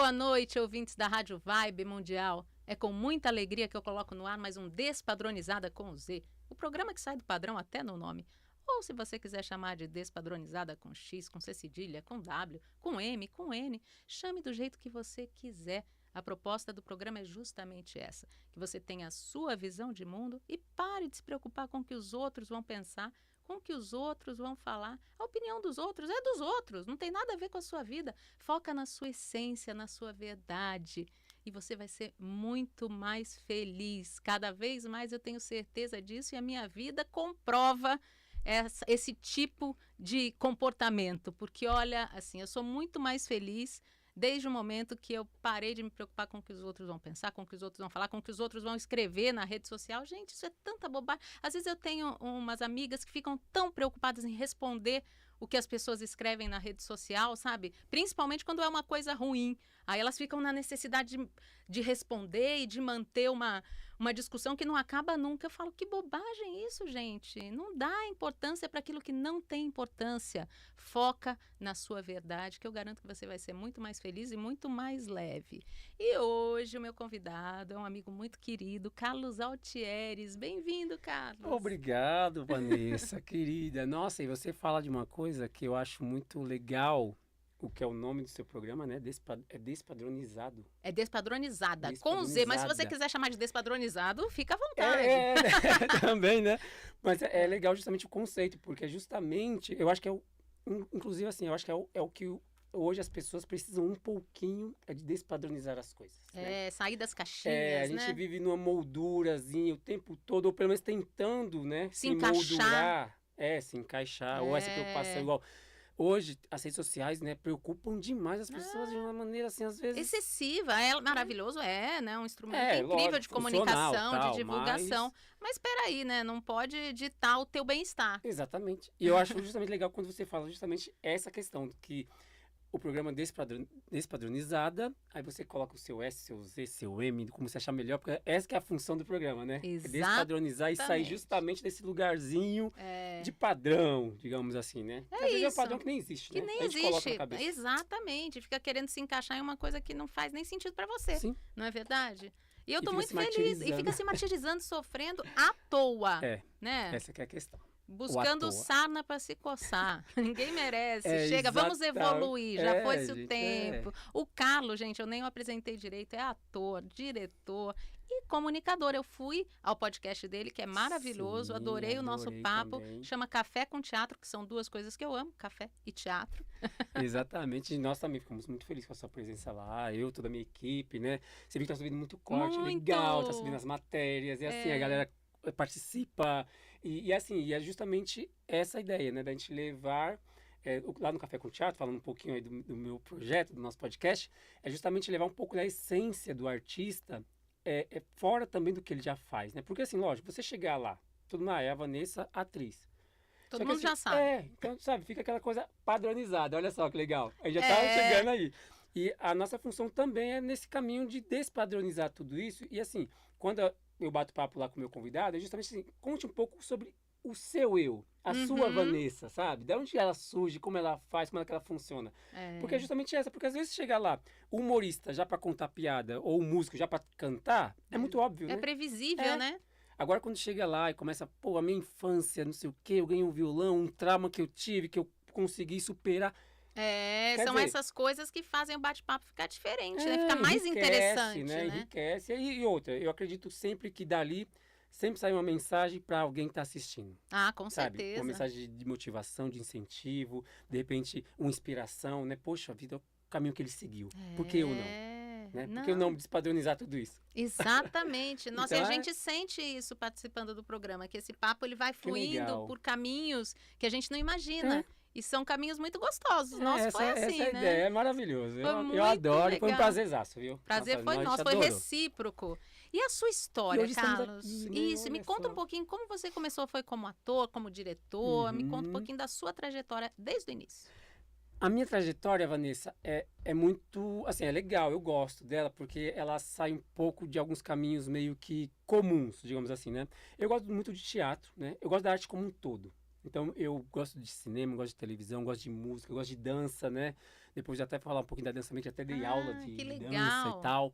Boa noite, ouvintes da Rádio Vibe Mundial. É com muita alegria que eu coloco no ar mais um Despadronizada com o Z, o programa que sai do padrão até no nome. Ou se você quiser chamar de Despadronizada com X, com C cedilha, com W, com M, com N, chame do jeito que você quiser. A proposta do programa é justamente essa, que você tenha a sua visão de mundo e pare de se preocupar com o que os outros vão pensar, com o que os outros vão falar. A opinião dos outros é dos outros, não tem nada a ver com a sua vida. Foca na sua essência, na sua verdade e você vai ser muito mais feliz. Cada vez mais eu tenho certeza disso e a minha vida comprova esse tipo de comportamento, porque olha, assim, eu sou muito mais feliz desde o momento que eu parei de me preocupar com o que os outros vão pensar, com o que os outros vão falar, com o que os outros vão escrever na rede social. Gente, isso é tanta bobagem. Às vezes eu tenho umas amigas que ficam tão preocupadas em responder o que as pessoas escrevem na rede social, sabe? Principalmente quando é uma coisa ruim. Aí elas ficam na necessidade de responder e de manter uma discussão que não acaba nunca. Eu falo, que bobagem isso, gente. Não dá importância para aquilo que não tem importância. Foca na sua verdade, que eu garanto que você vai ser muito mais feliz e muito mais leve. E hoje o meu convidado é um amigo muito querido, Carlos Altieres. Bem-vindo, Carlos. Obrigado, Vanessa, querida. Nossa, e você fala de uma coisa que eu acho muito legal, o que é o nome do seu programa, né? É Despadronizado. É Despadronizada, com Z, mas se você quiser chamar de Despadronizado, fica à vontade. Também, né? Mas é legal justamente o conceito, porque é justamente, eu acho que inclusive assim, eu acho que é o que hoje as pessoas precisam um pouquinho de despadronizar as coisas. Né? Sair das caixinhas, a gente vive numa moldurazinha o tempo todo, ou pelo menos tentando, né? Se encaixar. moldurar. Se encaixar, ou essa preocupação igual. Hoje, as redes sociais, né, preocupam demais as pessoas de uma maneira, assim, às vezes... excessiva. É maravilhoso, né? Um instrumento incrível lógico, de comunicação, tal, de divulgação. Mas peraí, né? Não pode ditar o teu bem-estar. Exatamente. E eu acho justamente legal quando você fala justamente essa questão, que o programa Despadronizada, aí você coloca o seu S, seu Z, seu M, como você achar melhor, porque essa que é a função do programa, né? Exatamente. É despadronizar e sair justamente desse lugarzinho de padrão, digamos assim, né? Às vezes é um padrão que nem existe, né? Que nem existe. Exatamente. Fica querendo se encaixar em uma coisa que não faz nem sentido pra você. Sim. Não é verdade? E eu tô muito feliz. E fica se martirizando, sofrendo à toa. Né? Essa que é a questão. Buscando sarna para se coçar. Ninguém merece. Chega, vamos evoluir. Já foi-se o tempo. O Carlos, gente, eu nem o apresentei direito. É ator, diretor e comunicador. Eu fui ao podcast dele, que é maravilhoso. Adorei o nosso papo. Também. Chama Café com Teatro, que são duas coisas que eu amo. Café e teatro. Exatamente. E nós também ficamos muito felizes com a sua presença lá. Eu, toda a minha equipe, né? Você viu que tá subindo muito corte. Legal, tá subindo as matérias. E assim, a galera participa e assim, é justamente essa ideia, né, da gente levar lá no Café com Teatro, falando um pouquinho aí do meu projeto, do nosso podcast, é justamente levar um pouco da essência do artista fora também do que ele já faz, né, porque assim, lógico, você chegar lá, tudo é a Vanessa, atriz. Todo mundo já sabe. Então, sabe, fica aquela coisa padronizada, olha só que legal, aí já tá chegando aí. E a nossa função também é nesse caminho de despadronizar tudo isso, e assim, quando eu bato papo lá com o meu convidado, é justamente assim, conte um pouco sobre o seu eu, a sua Vanessa, sabe? De onde ela surge, como ela faz, como é que ela funciona. Porque é justamente essa, porque às vezes chega lá, o humorista já pra contar piada, ou o músico já pra cantar, é muito óbvio, né? É previsível, né? Agora quando chega lá e começa, a minha infância, não sei o quê, eu ganhei um violão, um trauma que eu tive, que eu consegui superar... são essas coisas que fazem o bate-papo ficar diferente, né? Ficar mais interessante, né? Enriquece. E outra, eu acredito sempre que dali sempre sai uma mensagem para alguém que está assistindo. Com certeza. Uma mensagem de motivação, de incentivo, de repente, uma inspiração, né? Poxa, a vida é o caminho que ele seguiu. Por que eu não? Né? Por que eu não despadronizar tudo isso? Exatamente. Nossa, então, e a gente sente isso participando do programa, que esse papo ele vai fluindo por caminhos que a gente não imagina. E são caminhos muito gostosos. Nossa, foi assim, essa né? Ideia é maravilhoso. Eu adoro. Legal. Foi um prazerzaço, viu? Prazer foi nosso, foi recíproco. E a sua história, Carlos? Aqui, né? Isso, me conta um pouquinho como você começou. Foi como ator, como diretor? Me conta um pouquinho da sua trajetória desde o início. A minha trajetória, Vanessa, é muito, assim, é legal, eu gosto dela, porque ela sai um pouco de alguns caminhos meio que comuns, digamos assim, né? Eu gosto muito de teatro, né? Eu gosto da arte como um todo. Então, eu gosto de cinema, gosto de televisão, gosto de música, gosto de dança, né? Depois de até falar um pouquinho da dança também, que até dei aula de que dança e legal. tal.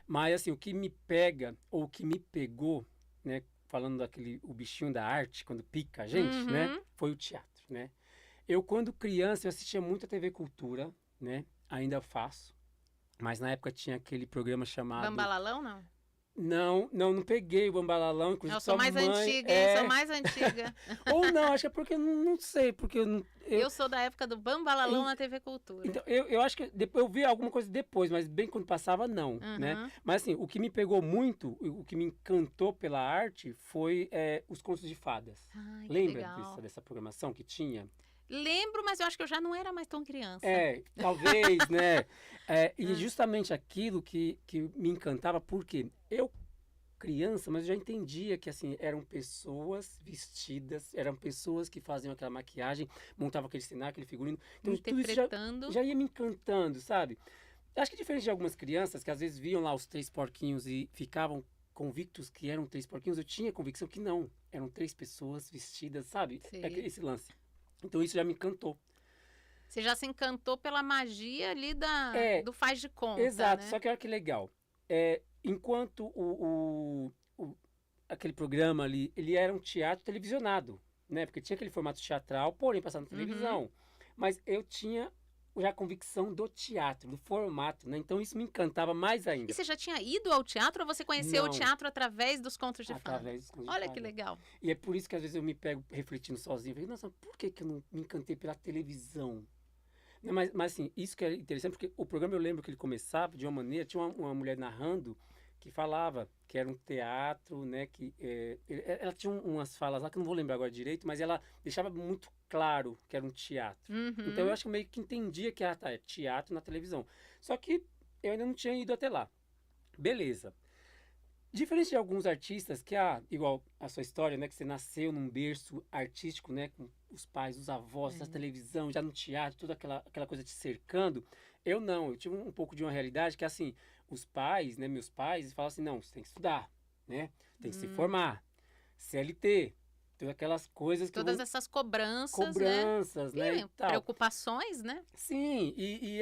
Mas, assim, o que me pega, ou o que me pegou, né? Falando o bichinho da arte, quando pica a gente, né? Uhum. Foi o teatro, né? Eu, quando criança, eu assistia muito a TV Cultura, né? Ainda faço. Mas na época tinha aquele programa chamado... Bambalalão, não? Não peguei o Bambalalão, inclusive Eu sou sua mais mãe... antiga, hein? Sou mais antiga. Ou não, acho que é porque eu não sei, porque Eu sou da época do Bambalalão na TV Cultura. então, eu acho que depois eu vi alguma coisa depois, mas bem quando passava, não, né? Uhum. Mas assim, o que me pegou muito, o que me encantou pela arte foi os contos de fadas. Ai, que Lembra legal. dessa programação que tinha? Lembro, mas eu acho que eu já não era mais tão criança. Talvez, né? E justamente aquilo que me encantava, porque eu criança, mas eu já entendia que assim eram pessoas vestidas, eram pessoas que faziam aquela maquiagem, montavam aquele cenário, aquele figurino. Então tudo isso Interpretando. já ia me encantando, sabe? Acho que diferente de algumas crianças que às vezes viam lá os 3 porquinhos e ficavam convictos que eram 3 porquinhos, eu tinha convicção que não, eram 3 pessoas vestidas, sabe? Sim. Esse lance. Então isso já me encantou. Você já se encantou pela magia ali do faz de conta, Exato, né? só que olha que legal. Enquanto aquele programa ali, ele era um teatro televisionado, né? Porque tinha aquele formato teatral, porém passado na televisão. Mas eu tinha já a convicção do teatro, do formato, né? Então isso me encantava mais ainda. E você já tinha ido ao teatro ou você conheceu o Não. teatro através dos contos de fada? Através dos contos de Olha fada. que legal. E é por isso que às vezes eu me pego refletindo sozinho. Falei, nossa, por que eu não me encantei pela televisão? Não, mas assim, isso que é interessante, porque o programa eu lembro que ele começava de uma maneira, tinha uma mulher narrando que falava que era um teatro, né, que ela tinha umas falas lá que eu não vou lembrar agora direito, mas ela deixava muito claro que era um teatro. Então eu acho que eu meio que entendia que é teatro na televisão. Só que eu ainda não tinha ido até lá. Beleza. Diferente de alguns artistas que, igual a sua história, né, que você nasceu num berço artístico, né, com os pais, os avós, da televisão, já no teatro, toda aquela coisa te cercando. Eu não, eu tive um pouco de uma realidade que, assim, os pais, né, meus pais, falavam assim, não, você tem que estudar, né, tem que se formar, CLT, todas aquelas coisas que Todas essas cobranças, né, e e tal. preocupações, né? Sim, e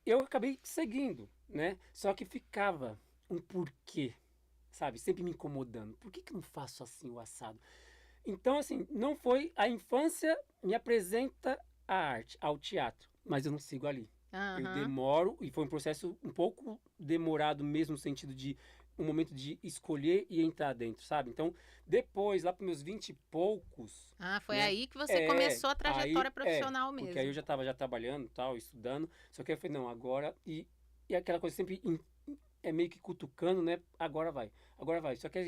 eu acabei seguindo, né, só que ficava um porquê, sabe, sempre me incomodando. Por que não faço assim o assado? Então, assim, não foi... A infância me apresenta a arte, ao teatro, mas eu não sigo ali. Eu demoro, e foi um processo um pouco demorado mesmo, no sentido de um momento de escolher e entrar dentro, sabe? Então, depois, lá para meus 20 e poucos... foi né, aí que você começou a trajetória profissional mesmo. Porque aí eu já estava trabalhando, tal, estudando, só que eu falei, não, agora... E aquela coisa sempre... meio que cutucando, né? Agora vai. Só que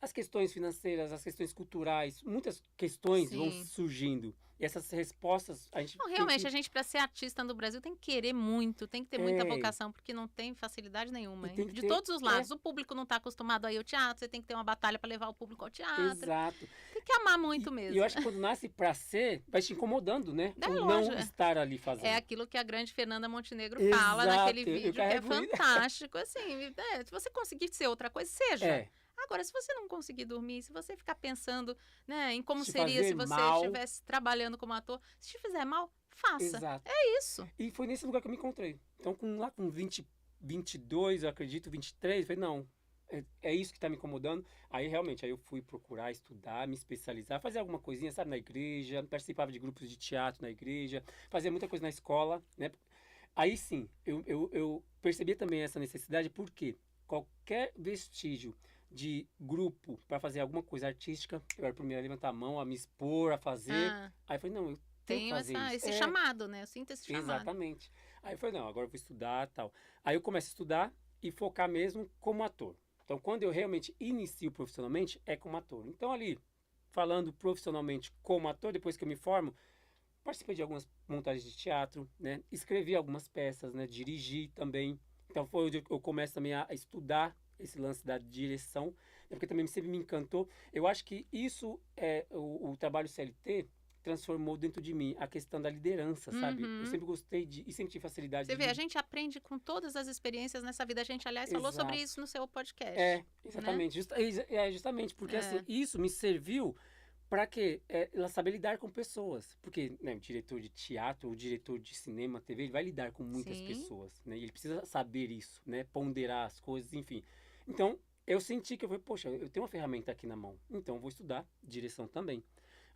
as questões financeiras, as questões culturais, muitas questões vão surgindo. E essas respostas a gente... Não, realmente, a gente, para ser artista no Brasil, tem que querer muito, tem que ter muita vocação, porque não tem facilidade nenhuma, hein? De todos os lados. O público não está acostumado a ir ao teatro, você tem que ter uma batalha para levar o público ao teatro. Exato. Tem que amar muito mesmo. E eu acho que quando nasce para ser, vai te incomodando, né? Não estar ali fazendo. É aquilo que a grande Fernanda Montenegro fala naquele vídeo, que é fantástico. Assim, se você conseguir ser outra coisa, seja. Agora, se você não conseguir dormir, se você ficar pensando, né, em como seria se você estivesse trabalhando como ator, se te fizer mal, faça. Exato. É isso. E foi nesse lugar que eu me encontrei. Então, lá com 22, eu acredito, 23, eu falei, não, é isso que está me incomodando. Aí, realmente, eu fui procurar, estudar, me especializar, fazer alguma coisinha, sabe, na igreja, participava de grupos de teatro na igreja, fazia muita coisa na escola, né? Aí, sim, eu percebia também essa necessidade, porque qualquer vestígio de grupo para fazer alguma coisa artística, eu era o primeiro a levantar a mão, a me expor, a fazer. Aí eu falei, não, eu tenho que fazer isso. Esse chamado, né? Eu sinto esse chamado. Exatamente. Aí eu falei, não, agora eu vou estudar e tal. Aí eu começo a estudar e focar mesmo como ator. Então, quando eu realmente inicio profissionalmente, é como ator. Então, ali, falando profissionalmente como ator, depois que eu me formo, participei de algumas montagens de teatro, né? Escrevi algumas peças, né? Dirigi também. Então, foi onde eu começo também a estudar esse lance da direção, porque também sempre me encantou. Eu acho que isso o trabalho CLT transformou dentro de mim a questão da liderança, sabe? Eu sempre gostei e sempre tive facilidade. Você vê, a gente aprende com todas as experiências nessa vida. A gente, aliás, falou sobre isso no seu podcast. Exatamente. Né? Justamente, porque assim, isso me serviu Pra quê? Ela saber lidar com pessoas. Porque, né, o diretor de teatro, o diretor de cinema, TV, ele vai lidar com muitas Sim. pessoas, né? E ele precisa saber isso, né? Ponderar as coisas, enfim. Então, eu senti que eu falei, poxa, eu tenho uma ferramenta aqui na mão. Então, eu vou estudar direção também.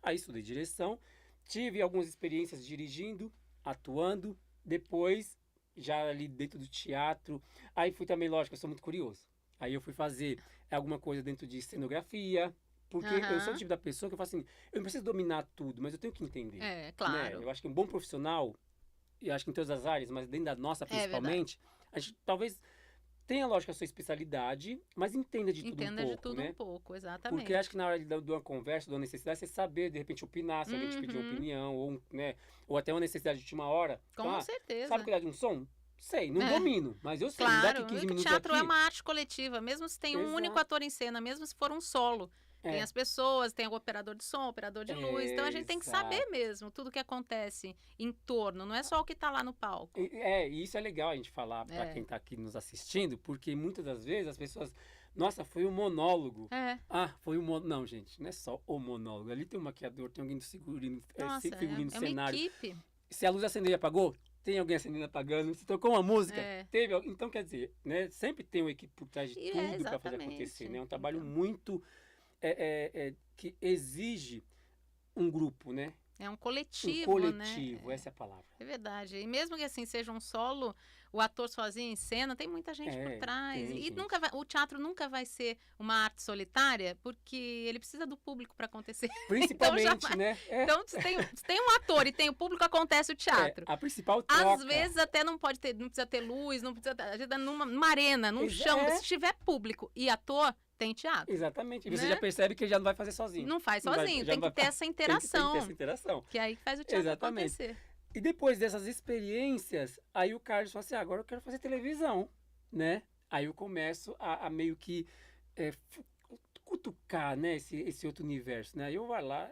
Aí, estudei direção. Tive algumas experiências dirigindo, atuando. Depois, já ali dentro do teatro. Aí, fui também, lógico, eu sou muito curioso. Aí, eu fui fazer alguma coisa dentro de cenografia, porque eu sou o Aham. tipo da pessoa que eu falo assim, eu não preciso dominar tudo, mas eu tenho que entender, É, né? claro. Eu acho que um bom profissional, e acho que em todas as áreas, mas dentro da nossa É verdade. principalmente, a gente talvez tenha, lógico, a sua especialidade, mas entenda de tudo um Entenda de pouco, tudo um né? pouco, Porque acho exatamente. que na hora de uma conversa, de uma necessidade, você saber, de repente, opinar, se alguém te pedir uma Uhum. opinião, ou, né, ou até uma necessidade de última hora. Então, Com sabe certeza. cuidar de um som? Sei, não É, domino, mas eu sei, me dá aqui claro. 15 E que minutos teatro é aqui. uma arte coletiva, mesmo se tem um único Exato. ator em cena, mesmo se for um solo. Tem É, as pessoas, tem o operador de som, o operador de luz. Então a gente tem que saber exato. mesmo tudo o que acontece em torno, não é só o que está lá no palco. E isso é legal a gente falar para quem É. está aqui nos assistindo, porque muitas das vezes as pessoas, nossa, foi um monólogo. É. Ah, foi um monólogo. Não, gente, não é só o monólogo. Ali tem um maquiador, tem alguém do figurino, Nossa, figurino do é uma cenário. equipe. Se a luz acendeu e apagou, tem alguém acendendo e apagando. Se tocou uma música, É. teve. Então, quer dizer, né, sempre tem uma equipe por trás de E é tudo para fazer acontecer, né? exatamente. É um trabalho Então, muito que exige um grupo, né? é um Um coletivo, né? coletivo, essa é a palavra. É verdade. E mesmo que assim seja um solo, o ator sozinho em cena, tem muita gente por trás. Tem E gente. o teatro nunca vai ser uma arte solitária, porque ele precisa do público para acontecer. Então já Principalmente, vai. né? Então, se tem um ator e tem o público, acontece o teatro. A principal Às troca. vezes até não pode ter, não precisa ter luz, não precisa. A gente tá numa arena, num chão. É, Se tiver público e ator, tem teatro, exatamente. E você já né? percebe que ele já não vai fazer sozinho. Não faz Não vai, sozinho, já tem não que vai, ter essa tem que ter essa interação, interação. que é aí que faz o teatro Exatamente. acontecer. E depois dessas experiências, aí o Carlos falou assim, agora eu quero fazer televisão, né? Aí eu começo a meio que é, fu- cutucar, né, esse outro universo, né? Aí eu vai lá,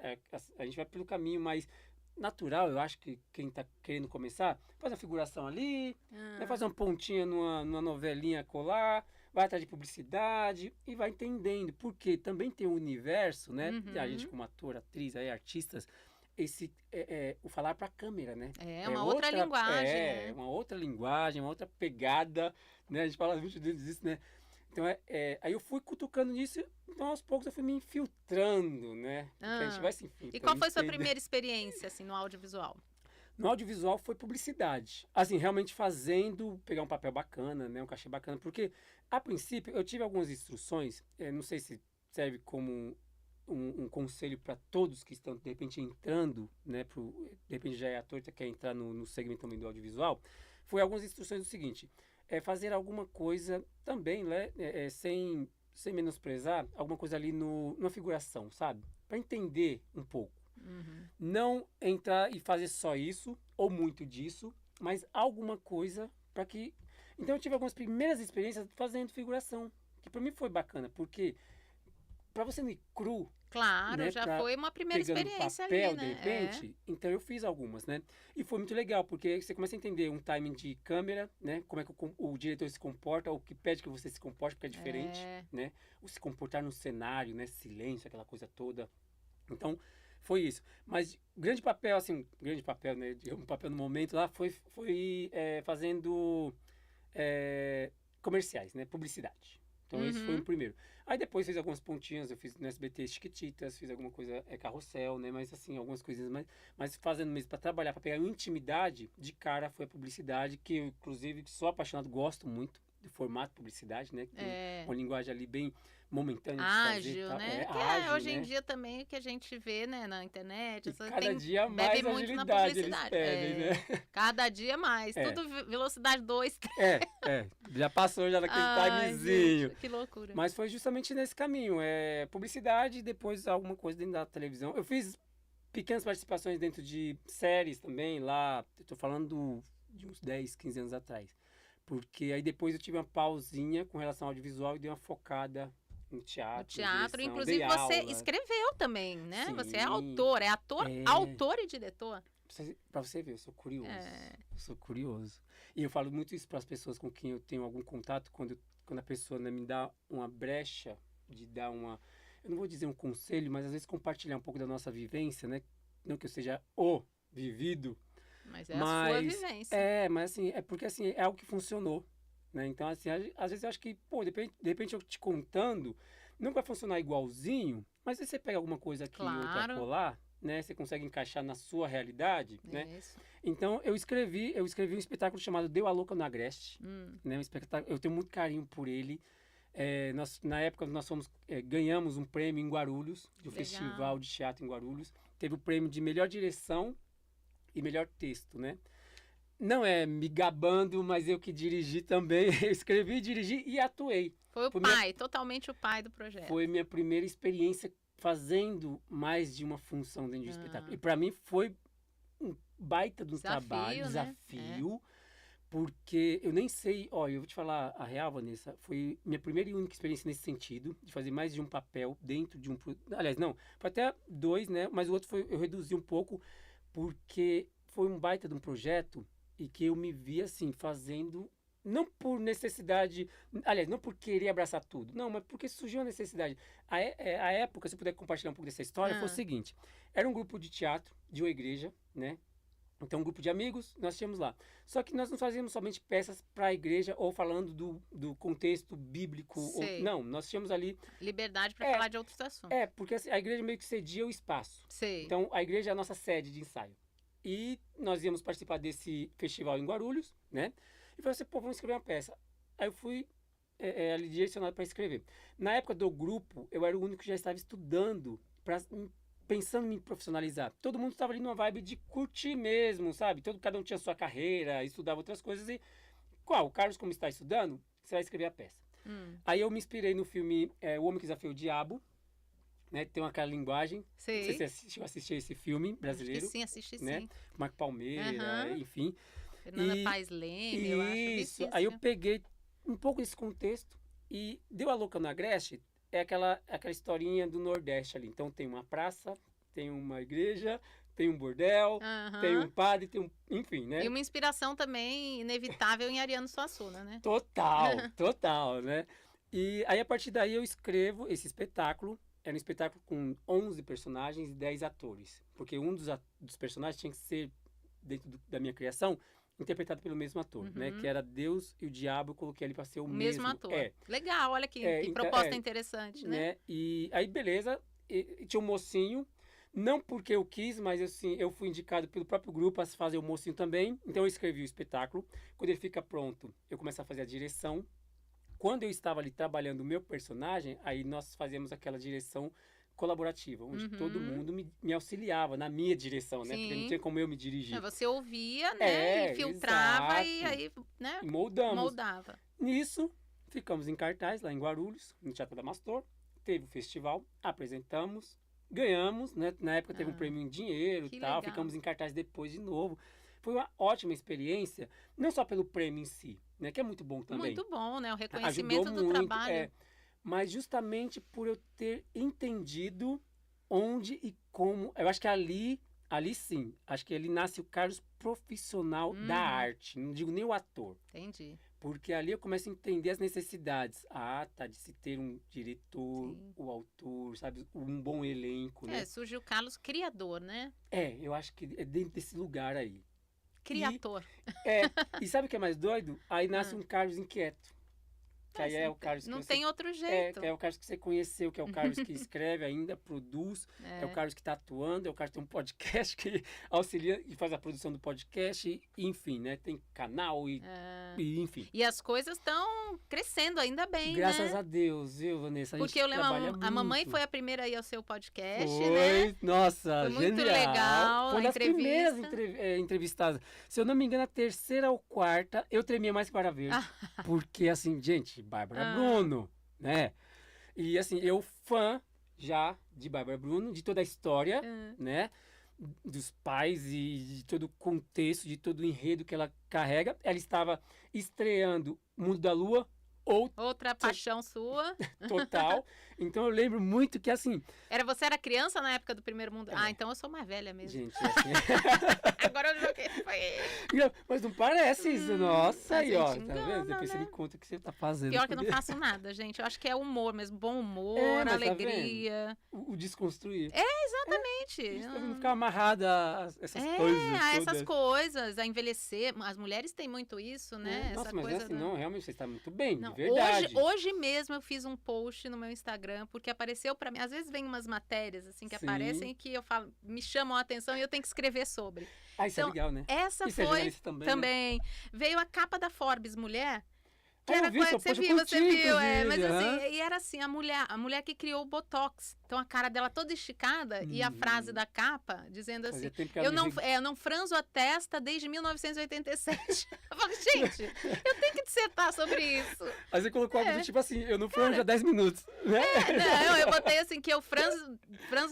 a gente vai pelo caminho mais natural, eu acho que quem tá querendo começar, faz uma figuração ali, né, Ah, faz uma pontinha numa novelinha colar, vai atrás de publicidade e vai entendendo, porque também tem o universo, né? A gente uhum. como ator, atriz, aí, artistas, o falar para a câmera, né? É uma outra linguagem, É né? uma outra linguagem, uma outra pegada, né? A gente fala muito disso, né? Então, aí eu fui cutucando nisso, então aos poucos eu fui me infiltrando, né? Porque a gente Ah. vai se E qual infiltrando, foi sua entende? primeira experiência, assim, no audiovisual? No audiovisual foi publicidade. Assim, realmente fazendo, pegar um papel bacana, né? Um cachê bacana. Porque, a princípio, eu tive algumas instruções, não sei se serve como um conselho para todos que estão, de repente, entrando, né? De repente já é ator e quer entrar no segmento também do audiovisual. Foi algumas instruções do seguinte, fazer alguma coisa também, né? Sem menosprezar, alguma coisa ali numa figuração, sabe? Para entender um pouco. Uhum. Não entrar e fazer só isso, ou muito disso, mas alguma coisa para que. Então eu tive algumas primeiras experiências fazendo figuração, que para mim foi bacana, porque para você não ir cru, Claro, né, já para foi uma primeira pegando experiência ali, papel de né? É. repente, então eu fiz algumas, né? E foi muito legal, porque você começa a entender um timing de câmera, né? Como é que o diretor se comporta, ou o que pede que você se comporte, porque é diferente, É. né? O se comportar no cenário, né? Silêncio, aquela coisa toda. Então, foi isso. Mas grande papel, assim, grande papel, né? Um papel no momento lá foi fazendo comerciais, né? Publicidade. Então, esse foi o Uhum. primeiro. Aí depois fiz algumas pontinhas, eu fiz no SBT Chiquititas, fiz alguma coisa, carrossel, né? Mas assim, algumas coisinhas mais. Mas fazendo mesmo para trabalhar, para pegar intimidade, de cara foi a publicidade, que eu, inclusive, sou apaixonado, gosto muito do formato publicidade, né? Que tem É. uma linguagem ali bem momentânea de fazer e Ágil, tal. né? É Que é ágil, hoje em né? dia também o que a gente vê, né, na internet, E cada tem, dia bebe mais muito na agilidade eles publicidade. pedem, né? É, cada dia mais. É, Tudo velocidade 2. já passou já daquele Ai, timezinho. gente, que loucura. Mas foi justamente nesse caminho, publicidade e depois alguma coisa dentro da televisão. Eu fiz pequenas participações dentro de séries também, lá, eu tô falando de uns 10, 15 anos atrás. Porque aí depois eu tive uma pausinha com relação ao audiovisual e dei uma focada no No teatro, na teatro, direção, dei inclusive você aula. escreveu também, né? Você é Sim, autor, é ator, é. autor e diretor. Pra você ver, eu sou curioso. É. Eu sou curioso. E eu falo muito isso para as pessoas com quem eu tenho algum contato, quando a pessoa, né, me dá uma brecha de dar uma. eu não vou dizer um conselho, mas às vezes compartilhar um pouco da nossa vivência, né? Não que eu seja o vivido, Mas é a sua vivência. mas assim, é porque assim, é algo que funcionou, né? Então, assim, às vezes eu acho que, pô, de repente eu te contando, não vai funcionar igualzinho, mas aí você pega alguma coisa aqui e outra colar, né? Você consegue encaixar na sua realidade, né? Isso. Então, eu escrevi um espetáculo chamado Deu a Louca no Agreste, né? Um espetáculo, eu tenho muito carinho por ele. Na época, ganhamos um prêmio em Guarulhos, do Festival de Teatro em Guarulhos. Teve o prêmio de melhor direção e melhor texto, né? Não é me gabando, mas eu que dirigi também. Eu escrevi, dirigi e atuei. Foi totalmente o pai do projeto. Foi minha primeira experiência fazendo mais de uma função dentro de um espetáculo. E para mim foi um baita de um trabalho, desafio, porque eu nem sei, eu vou te falar a real, Vanessa, foi minha primeira e única experiência nesse sentido, de fazer mais de um papel dentro de um... Aliás, não, foi até 2, né? Mas o outro eu reduzi um pouco, porque foi um baita de um projeto e que eu me vi, assim, fazendo... Não por necessidade, aliás, não por querer abraçar tudo, não, mas porque surgiu a necessidade. A época, se eu puder compartilhar um pouco dessa história, foi o seguinte, era um grupo de teatro de uma igreja, né? Então, um grupo de amigos, nós tínhamos lá. Só que nós não fazíamos somente peças para a igreja ou falando do contexto bíblico. Não, nós tínhamos ali... liberdade para falar de outros assuntos. Porque assim, a igreja meio que cedia o espaço. Sei. Então, a igreja é a nossa sede de ensaio. E nós íamos participar desse festival em Guarulhos, né? E falei assim, vamos escrever uma peça. Aí eu fui ali direcionado para escrever. Na época do grupo, eu era o único que já estava estudando, pensando em me profissionalizar. Todo mundo estava ali numa vibe de curtir mesmo, sabe? Cada um tinha sua carreira, estudava outras coisas e... O Carlos, como está estudando, você vai escrever a peça. Aí eu me inspirei no filme O Homem que Desafiou o Diabo, né? Tem aquela linguagem. Sei. Não sei se você assistiu esse filme brasileiro. Acho que sim, assisti né? sim. Marco Palmeira, enfim. Fernanda Paes Leme, eu acho. Isso, aí eu peguei um pouco desse contexto e Deu a Louca no Agreste é aquela historinha do Nordeste ali. Então tem uma praça, tem uma igreja, tem um bordel, tem um padre, enfim, né? E uma inspiração também inevitável em Ariano Suassuna, né? Total, né? E aí a partir daí eu escrevo esse espetáculo. Era um espetáculo com 11 personagens e 10 atores. Porque um dos personagens tinha que ser, dentro da minha criação, interpretado pelo mesmo ator, né? Que era Deus e o Diabo, eu coloquei ali para ser o mesmo ator. Legal, olha que proposta interessante, né? E aí, beleza, tinha um mocinho, não porque eu quis, mas assim, eu fui indicado pelo próprio grupo a fazer o mocinho também, então eu escrevi o espetáculo. Quando ele fica pronto, eu começo a fazer a direção. Quando eu estava ali trabalhando o meu personagem, aí nós fazíamos aquela direção colaborativa, onde todo mundo me auxiliava na minha direção, né? Porque não tinha como eu me dirigir. Você ouvia, né? E filtrava e aí, né? E moldamos. Moldava. Nisso, ficamos em cartaz lá em Guarulhos, no Teatro Adamastor. Teve o festival, apresentamos, ganhamos, né? Na época teve um prêmio em dinheiro e tal. Legal. Ficamos em cartaz depois de novo. Foi uma ótima experiência, não só pelo prêmio em si, né? Que é muito bom também. Muito bom, né? O reconhecimento do trabalho. Mas justamente por eu ter entendido onde e como... Eu acho que ali sim, acho que ali nasce o Carlos profissional da arte. Não digo nem o ator. Entendi. Porque ali eu começo a entender as necessidades. De se ter um diretor, o autor, sabe? Um bom elenco, né? Surge o Carlos criador, né? Eu acho que é dentro desse lugar aí. Criador. E sabe o que é mais doido? Aí nasce um Carlos inquieto. Que aí é o Carlos que não tem outro jeito. É o Carlos que você conheceu, que é o Carlos que escreve ainda, produz, é o Carlos que está atuando, é o Carlos que tem um podcast que auxilia e faz a produção do podcast, enfim, né? Tem canal e enfim. E as coisas estão crescendo ainda bem, Graças a Deus, viu, Vanessa? Porque eu lembro, a mamãe foi a primeira aí ao seu podcast, foi, né? Nossa, foi genial. Muito legal. Foi das primeiras entrevistadas. Se eu não me engano, a terceira ou quarta, eu tremia mais que Vara Verde. Porque, assim, gente, Bárbara Bruno, né? E assim, eu fã já de Bárbara Bruno, de toda a história, né? Dos pais e de todo o contexto, de todo o enredo que ela carrega. Ela estava estreando Mundo da Lua, outra paixão sua. Total. Então eu lembro muito que assim... Você era criança na época do Primeiro Mundo? Então eu sou mais velha mesmo. Gente, assim... Agora eu joguei. mas não parece isso. Nossa, aí, ó. Tá engana, vendo? Depois você né? me conta o que você tá fazendo. Pior que eu não faço nada, gente. Eu acho que é humor mesmo. Bom humor, Mas tá alegria. vendo? O desconstruir. Exatamente. Não ficar amarrada a essas coisas A essas todas. coisas, a envelhecer. As mulheres têm muito isso, né? Nossa, Essa mas coisa assim, não, realmente você está muito bem, Não, de verdade. hoje mesmo eu fiz um post no meu Instagram, porque apareceu pra mim. Às vezes vem umas matérias assim que Sim. aparecem que eu falo, me chamam a atenção e eu tenho que escrever sobre. Ah, isso é Então, legal, né? Essa Isso é foi jornalista também, né? veio a capa da Forbes Mulher. Que Ah, eu era vi, seu você post, eu viu, curti, mas inclusive, assim, e era assim, a mulher que criou o Botox. Então a cara dela toda esticada e a frase da capa dizendo assim: Fazia tempo que ela eu não franzo a testa desde 1987. Eu falei, gente, eu tenho que dissertar sobre isso. Aí você colocou algo do tipo assim, eu não franjo há 10 minutos, né? Não, eu botei assim que eu franzo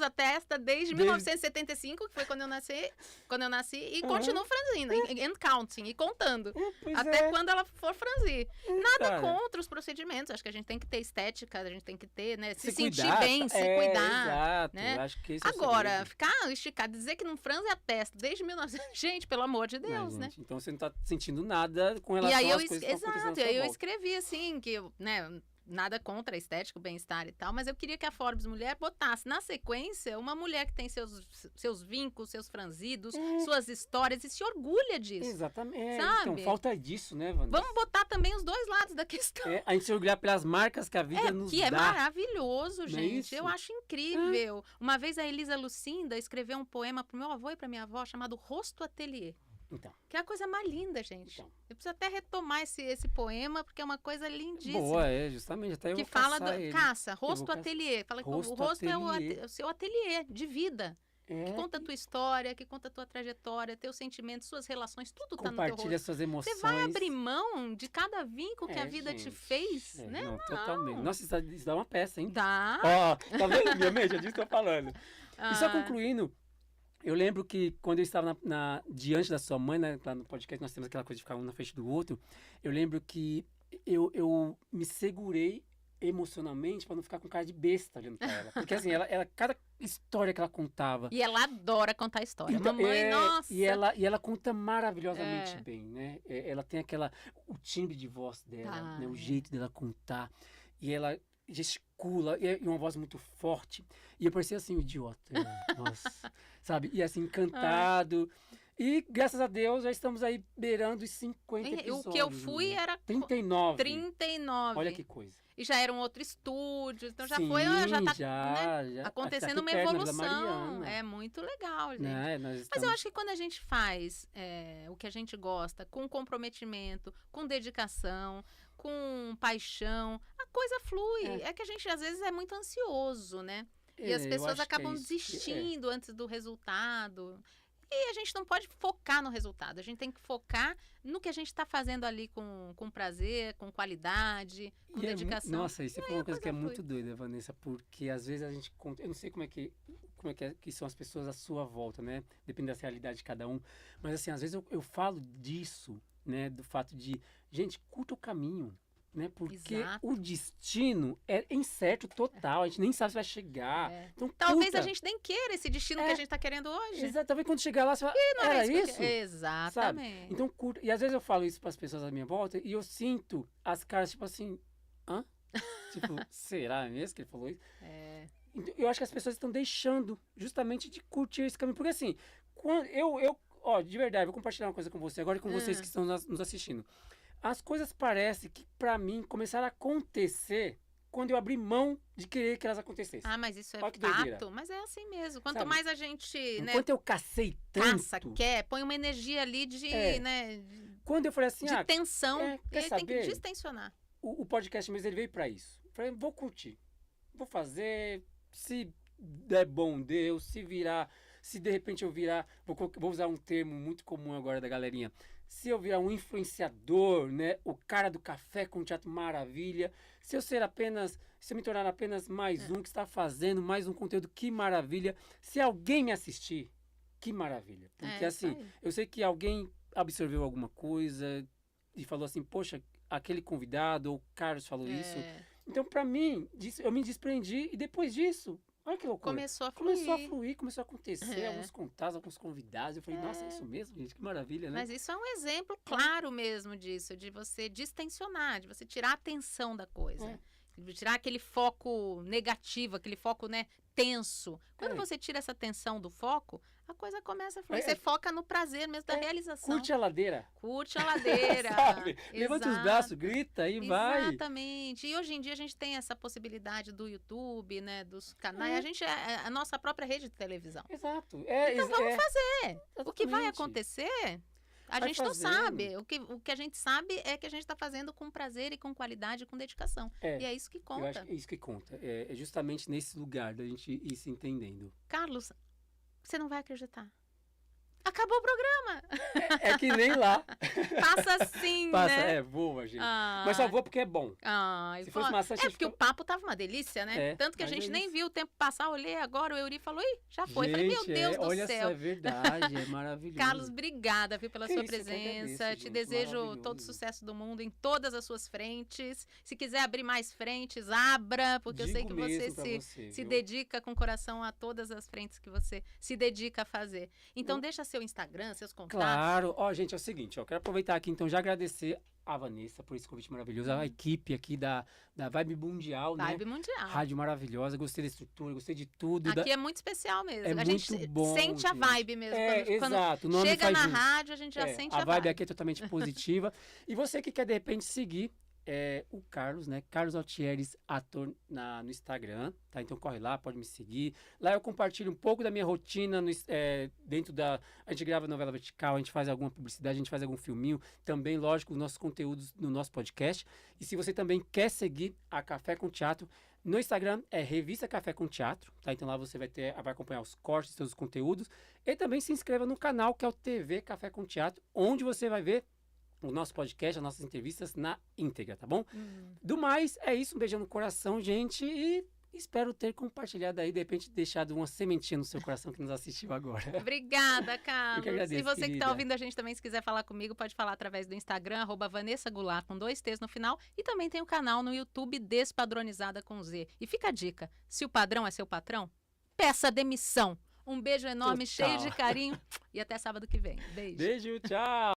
a testa desde 1975, que foi quando eu nasci, e continuo franzindo, and counting, e contando. Pois Até quando ela for franzir. Nada Cara. contra os procedimentos. Acho que a gente tem que ter estética, a gente tem que ter, né? Se sentir cuidar, bem, se cuidar. Exato, né? acho que esse é o Agora, segredo. ficar esticado, dizer que não franze a testa desde 1900. Gente, pelo amor de Deus, Né, né? gente? Então você não tá sentindo nada com relação E aí às coisas que estão acontecendo à exato, e sua aí eu volta. escrevi assim, que né, nada contra a estética, o bem-estar e tal, mas eu queria que a Forbes Mulher botasse na sequência uma mulher que tem seus vincos, seus franzidos, suas histórias e se orgulha disso. Exatamente. Sabe? Então falta disso, né, Wanda? Vamos botar também os dois lados da questão. A gente se orgulhar pelas marcas que a vida nos Que dá. é maravilhoso, Não é gente. isso? Eu acho incrível. Uma vez a Elisa Lucinda escreveu um poema pro meu avô e pra minha avó chamado Rosto Atelier. Então, Que é a coisa mais linda, gente. Então. Eu preciso até retomar esse poema, porque é uma coisa lindíssima. boa, justamente. Até eu Que vou fala caçar ele. caça, rosto caçar. ateliê. Fala que Rosto o rosto ateliê. é o seu ateliê de vida. Que conta a tua história, que conta a tua trajetória, teus sentimentos, suas relações, tudo tá no teu Compartilha rosto. suas emoções. Você vai abrir mão de cada vínculo que a vida te gente. fez, né? Não, totalmente. Nossa, isso dá uma peça, hein? Dá. Ó, tá vendo, minha mente? É disso que eu tô falando. E só Ah, concluindo, eu lembro que quando eu estava diante da sua mãe, né, lá no podcast, nós temos aquela coisa de ficar um na frente do outro, eu lembro que eu me segurei emocionalmente para não ficar com cara de besta olhando pra ela. Porque assim, cada história que ela contava. E ela adora contar história. Então, Mamãe, nossa. E ela conta maravilhosamente bem, né? Ela tem o timbre de voz dela, né? O jeito dela contar. E ela gesticula, e uma voz muito forte. E eu parecia assim, um idiota. Nossa, sabe? E assim, encantado. E graças a Deus já estamos aí beirando os 50 episódios. O que eu fui né? era 39. 39. Olha que coisa. E já era um outro estúdio, então já Sim, foi, já tá já acontecendo aqui uma perto, na Vila evolução. Mariana. É muito legal, gente. Né? Mas eu acho que quando a gente faz o que a gente gosta, com comprometimento, com dedicação, com paixão, a coisa flui. É que a gente às vezes é muito ansioso, né? E as pessoas acabam desistindo antes do resultado. E a gente não pode focar no resultado, a gente tem que focar no que a gente está fazendo ali com prazer, com qualidade, com dedicação. Nossa, isso é uma coisa que é muito doida, Vanessa, porque às vezes a gente conta, eu não sei como é que são as pessoas à sua volta, né? Depende da realidade de cada um, mas assim, às vezes eu falo disso, né? Do fato de, gente, curta o caminho. Né? Porque o destino é incerto total, a gente nem sabe se vai chegar. Então, talvez a gente nem queira esse destino que a gente está querendo hoje. Exato, talvez quando chegar lá, você fala, era isso? Exatamente. Sabe? Então, curta. E às vezes eu falo isso para as pessoas à minha volta e eu sinto as caras, tipo assim, hã? Tipo, será mesmo que ele falou isso? Então, eu acho que as pessoas estão deixando justamente de curtir esse caminho. Porque assim, quando ó, de verdade, vou compartilhar uma coisa com você agora e com vocês que estão nos assistindo. As coisas parecem que, pra mim, começaram a acontecer quando eu abri mão de querer que elas acontecessem. Ah, mas isso é fato. Mas é assim mesmo. Quanto mais a gente, né? Enquanto eu cacei tanto... põe uma energia ali de, né? Quando eu falei assim... De tensão. Quer saber? Tem que distensionar. O podcast mesmo, ele veio pra isso. Eu falei, vou curtir. Vou fazer... Se der bom, Deus. Se virar... Se de repente eu virar... Vou usar um termo muito comum agora da galerinha. Se eu virar um influenciador, né? O cara do café com teatro maravilha. Se eu me tornar apenas mais um que está fazendo mais um conteúdo, que maravilha. Se alguém me assistir, que maravilha. Porque assim, eu sei que alguém absorveu alguma coisa e falou assim, poxa, aquele convidado ou o Carlos falou isso. Então, pra mim, eu me desprendi e depois disso, Olha que loucura. Começou a fluir, começou a acontecer, alguns contatos, alguns convidados. Eu falei, nossa, é isso mesmo, gente, que maravilha, né? Mas isso é um exemplo claro mesmo disso, de você distensionar, de você tirar a atenção da coisa. De tirar aquele foco negativo, aquele foco, né, tenso. Quando você tira essa tensão do foco, a coisa começa a fluir. Você foca no prazer mesmo da realização. Curte a ladeira. Curte a ladeira. Sabe? Levanta os braços, grita e vai. Exatamente. E hoje em dia a gente tem essa possibilidade do YouTube, né, dos canais. A gente é a nossa própria rede de televisão. Exato. Então vamos fazer. Exatamente. O que vai acontecer... A gente não sabe. O que a gente sabe é que a gente está fazendo com prazer e com qualidade e com dedicação. E é isso que conta. Eu acho que é isso que conta. É justamente nesse lugar da gente ir se entendendo. Carlos, você não vai acreditar. Acabou o programa. É que nem lá. Passa assim, né? Voa, gente. Mas só voa porque é bom. Se fosse maçante... porque o papo tava uma delícia, né? Tanto que a gente nem viu o tempo passar. Olhei agora, o Euri falou, já foi. Gente, falei, meu Deus do olha céu. Olha, é verdade, é maravilhoso. Carlos, obrigada, viu, pela sua presença. Agradeço, te desejo todo o sucesso do mundo em todas as suas frentes. Se quiser abrir mais frentes, abra, porque eu sei que você se dedica com o coração a todas as frentes que você se dedica a fazer. Então, deixa seu Instagram, seus contatos. Claro. Gente, é o seguinte, quero aproveitar aqui, então, já agradecer a Vanessa por esse convite maravilhoso, a equipe aqui da Vibe Mundial, Vibe Mundial. Rádio maravilhosa, gostei da estrutura, gostei de tudo. Aqui é muito especial mesmo. A gente bom, sente a vibe mesmo. Exato. Quando chega na rádio, a gente já sente a vibe. A vibe aqui é totalmente positiva. E você que quer, de repente, seguir o Carlos, né? Carlos Altieres, ator no Instagram, tá? Então corre lá, pode me seguir. Lá eu compartilho um pouco da minha rotina dentro da... A gente grava novela vertical, a gente faz alguma publicidade, a gente faz algum filminho. Também, lógico, os nossos conteúdos no nosso podcast. E se você também quer seguir a Café com Teatro, no Instagram é Revista Café com Teatro, tá? Então lá você vai acompanhar os cortes, seus conteúdos. E também se inscreva no canal que é o TV Café com Teatro, onde você vai ver o nosso podcast, as nossas entrevistas na íntegra, tá bom? Do mais, é isso. Um beijão no coração, gente. E espero ter compartilhado aí, de repente, deixado uma sementinha no seu coração que nos assistiu agora. Obrigada, Carlos. Eu que agradeço, e você querida. que está ouvindo a gente também, se quiser falar comigo, pode falar através do Instagram, @Vanessa Goulart, com 2 T's no final. E também tem o canal no YouTube, Despadronizada com Z. E fica a dica, se o padrão é seu patrão, peça demissão. Um beijo enorme, cheio de carinho. E até sábado que vem. Beijo. Beijo, tchau.